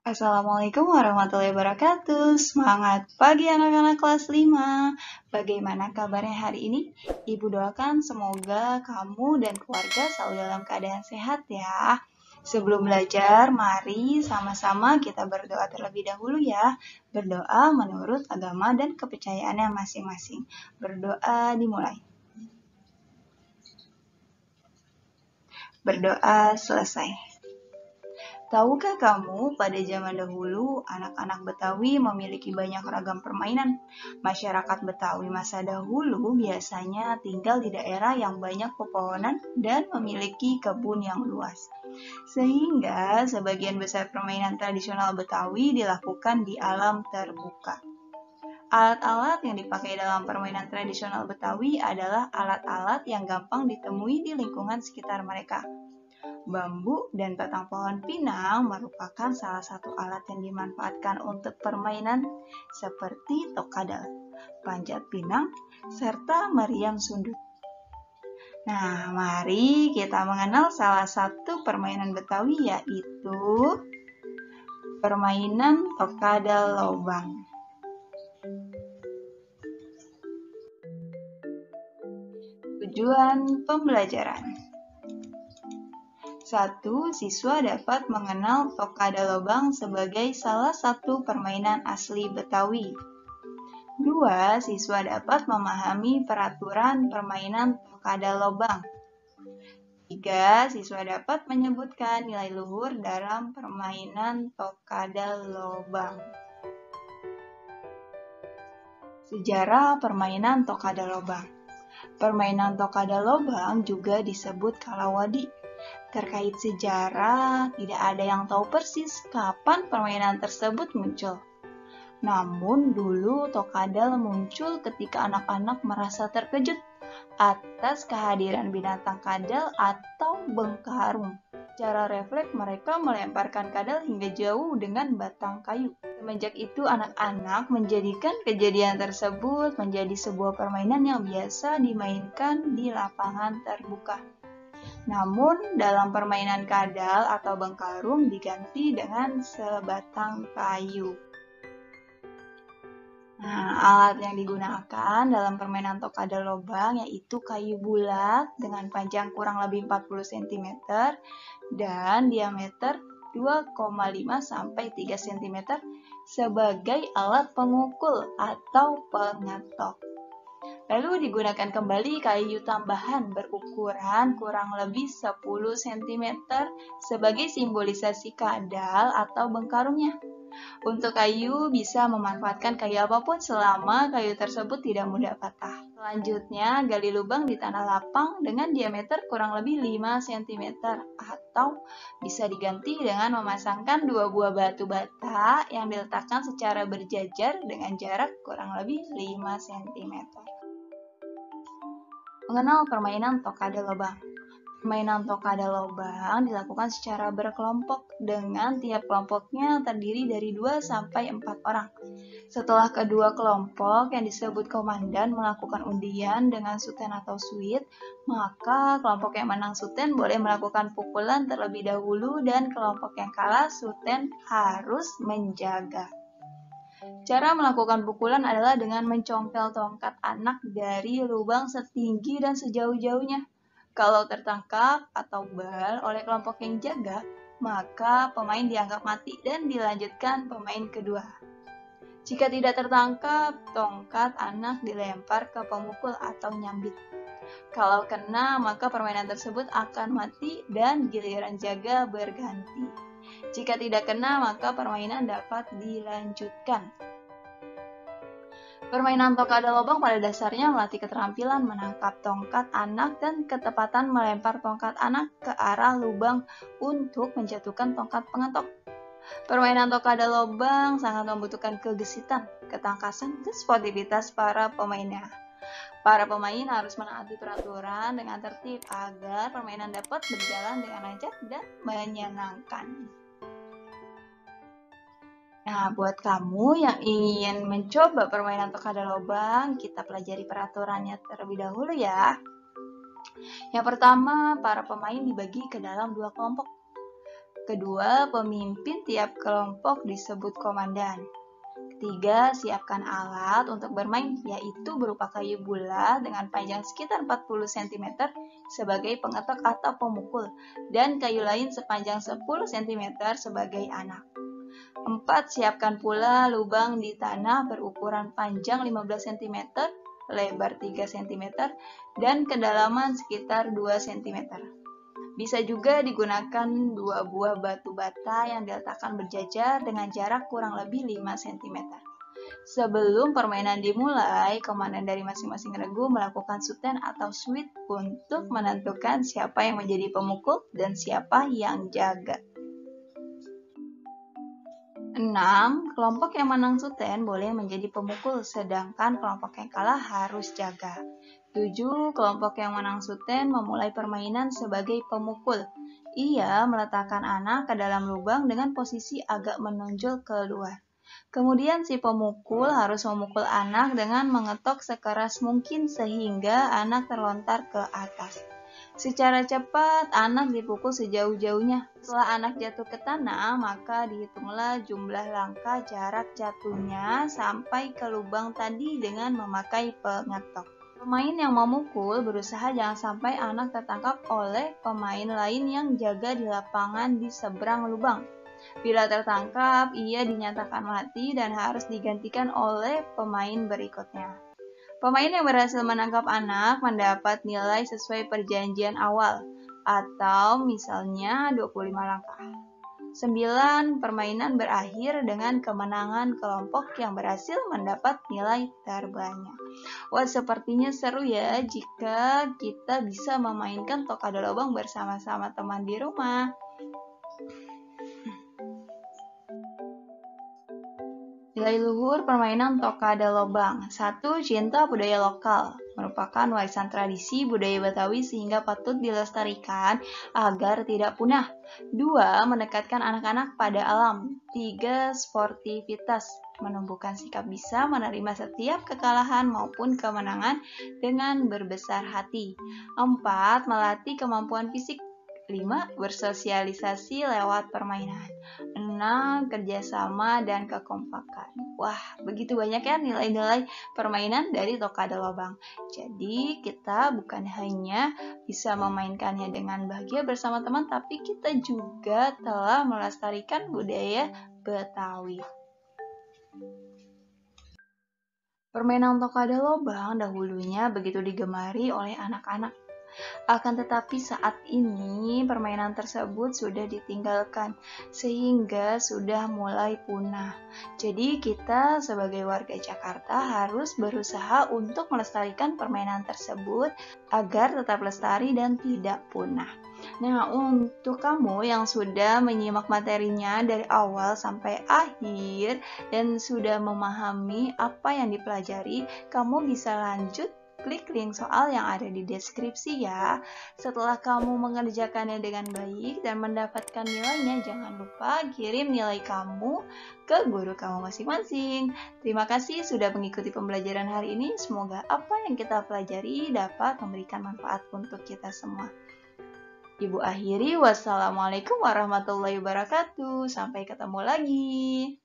Assalamualaikum warahmatullahi wabarakatuh. Semangat pagi anak-anak kelas 5. Bagaimana kabarnya hari ini? Ibu doakan semoga kamu dan keluarga selalu dalam keadaan sehat ya. Sebelum belajar, mari sama-sama kita berdoa terlebih dahulu ya. Berdoa menurut agama dan kepercayaannya masing-masing. Berdoa dimulai. Berdoa selesai. Tahukah kamu, pada zaman dahulu, anak-anak Betawi memiliki banyak ragam permainan. Masyarakat Betawi masa dahulu biasanya tinggal di daerah yang banyak pepohonan dan memiliki kebun yang luas. Sehingga sebagian besar permainan tradisional Betawi dilakukan di alam terbuka. Alat-alat yang dipakai dalam permainan tradisional Betawi adalah alat-alat yang gampang ditemui di lingkungan sekitar mereka. Bambu dan batang pohon pinang merupakan salah satu alat yang dimanfaatkan untuk permainan seperti tokadal, panjat pinang, serta meriam sundut. Nah, mari kita mengenal salah satu permainan Betawi yaitu permainan tokadal lobang. Tujuan pembelajaran. 1. Siswa dapat mengenal tokada lobang sebagai salah satu permainan asli Betawi. 2. Siswa dapat memahami peraturan permainan tokada lobang. 3. Siswa dapat menyebutkan nilai luhur dalam permainan tokada lobang. Sejarah permainan tokada lobang. Permainan tokada lobang juga disebut kalawadi. Terkait sejarah, tidak ada yang tahu persis kapan permainan tersebut muncul. Namun dulu tokadal muncul ketika anak-anak merasa terkejut atas kehadiran binatang kadal atau bengkarung. Secara refleks mereka melemparkan kadal hingga jauh dengan batang kayu. Semenjak itu anak-anak menjadikan kejadian tersebut menjadi sebuah permainan yang biasa dimainkan di lapangan terbuka. Namun, dalam permainan kadal atau bengkarung diganti dengan sebatang kayu. Nah, alat yang digunakan dalam permainan tokadal lobang yaitu kayu bulat dengan panjang kurang lebih 40 cm dan diameter 2,5 sampai 3 cm sebagai alat pengukul atau pengetok. Lalu digunakan kembali kayu tambahan berukuran kurang lebih 10 cm sebagai simbolisasi kadal atau bengkarungnya. Untuk kayu bisa memanfaatkan kayu apapun selama kayu tersebut tidak mudah patah. Selanjutnya, gali lubang di tanah lapang dengan diameter kurang lebih 5 cm atau bisa diganti dengan memasangkan 2 buah batu bata yang diletakkan secara berjajar dengan jarak kurang lebih 5 cm. Mengenal permainan tokada lobang. Permainan tokada lobang dilakukan secara berkelompok dengan tiap kelompoknya terdiri dari 2 sampai 4 orang. Setelah kedua kelompok yang disebut komandan melakukan undian dengan suten atau suit, maka kelompok yang menang suten boleh melakukan pukulan terlebih dahulu dan kelompok yang kalah suten harus menjaga. Cara melakukan pukulan adalah dengan mencongkel tongkat anak dari lubang setinggi dan sejauh-jauhnya. Kalau tertangkap atau bal oleh kelompok yang jaga, maka pemain dianggap mati dan dilanjutkan pemain kedua. Jika tidak tertangkap, tongkat anak dilempar ke pemukul atau nyambit. Kalau kena, maka permainan tersebut akan mati dan giliran jaga berganti. Jika tidak kena, maka permainan dapat dilanjutkan. Permainan tokada lobang pada dasarnya melatih keterampilan menangkap tongkat anak dan ketepatan melempar tongkat anak ke arah lubang untuk menjatuhkan tongkat pengetok. Permainan tokada lobang sangat membutuhkan kegesitan, ketangkasan, dan sportivitas para pemainnya. Para pemain harus menaati peraturan dengan tertib agar permainan dapat berjalan dengan lancar dan menyenangkan. Nah, buat kamu yang ingin mencoba permainan tokada lobang, kita pelajari peraturannya terlebih dahulu ya. Yang pertama, para pemain dibagi ke dalam 2 kelompok. Kedua, pemimpin tiap kelompok disebut komandan. Ketiga, siapkan alat untuk bermain, yaitu berupa kayu bulat dengan panjang sekitar 40 cm sebagai pengetok atau pemukul, dan kayu lain sepanjang 10 cm sebagai anak. 4. Siapkan pula lubang di tanah berukuran panjang 15 cm, lebar 3 cm, dan kedalaman sekitar 2 cm. Bisa juga digunakan 2 buah batu bata yang diletakkan berjajar dengan jarak kurang lebih 5 cm. Sebelum permainan dimulai, komandan dari masing-masing regu melakukan suten atau sweep untuk menentukan siapa yang menjadi pemukul dan siapa yang jaga. 6. Kelompok yang menang suten boleh menjadi pemukul, sedangkan kelompok yang kalah harus jaga. 7. Kelompok yang menang suten memulai permainan sebagai pemukul. Ia meletakkan anak ke dalam lubang dengan posisi agak menonjol keluar. Kemudian si pemukul harus memukul anak dengan mengetok sekeras mungkin sehingga anak terlontar ke atas. Secara cepat, anak dipukul sejauh-jauhnya. Setelah anak jatuh ke tanah, maka dihitunglah jumlah langkah jarak jatuhnya sampai ke lubang tadi dengan memakai pengetok. Pemain yang memukul berusaha jangan sampai anak tertangkap oleh pemain lain yang jaga di lapangan di seberang lubang. Bila tertangkap, ia dinyatakan mati dan harus digantikan oleh pemain berikutnya. Pemain yang berhasil menangkap anak mendapat nilai sesuai perjanjian awal, atau misalnya 25 langkah. 9. Permainan berakhir dengan kemenangan kelompok yang berhasil mendapat nilai terbanyak. Wah, sepertinya seru ya jika kita bisa memainkan Tokado Lobang bersama-sama teman di rumah. Nilai luhur permainan Tokado Lobang. 1. Cinta budaya lokal. Merupakan warisan tradisi budaya Betawi sehingga patut dilestarikan agar tidak punah. 2. Mendekatkan anak-anak pada alam. 3. Sportivitas. Menumbuhkan sikap bisa menerima setiap kekalahan maupun kemenangan dengan berbesar hati. 4. Melatih kemampuan fisik. 5. Bersosialisasi lewat permainan. 6. Kerjasama dan kekompakan. Wah, begitu banyak ya nilai-nilai permainan dari Tokado Lobang. Jadi, kita bukan hanya bisa memainkannya dengan bahagia bersama teman, tapi kita juga telah melestarikan budaya Betawi. Permainan Tokado Lobang dahulunya begitu digemari oleh anak-anak. Akan tetapi saat ini permainan tersebut sudah ditinggalkan sehingga sudah mulai punah. Jadi kita sebagai warga Jakarta harus berusaha untuk melestarikan permainan tersebut agar tetap lestari dan tidak punah. Nah, untuk kamu yang sudah menyimak materinya dari awal sampai akhir dan sudah memahami apa yang dipelajari, kamu bisa lanjut klik link soal yang ada di deskripsi ya. Setelah kamu mengerjakannya dengan baik dan mendapatkan nilainya, jangan lupa kirim nilai kamu ke guru kamu masing-masing. Terima kasih sudah mengikuti pembelajaran hari ini. Semoga apa yang kita pelajari dapat memberikan manfaat untuk kita semua. Ibu akhiri, wassalamualaikum warahmatullahi wabarakatuh. Sampai ketemu lagi.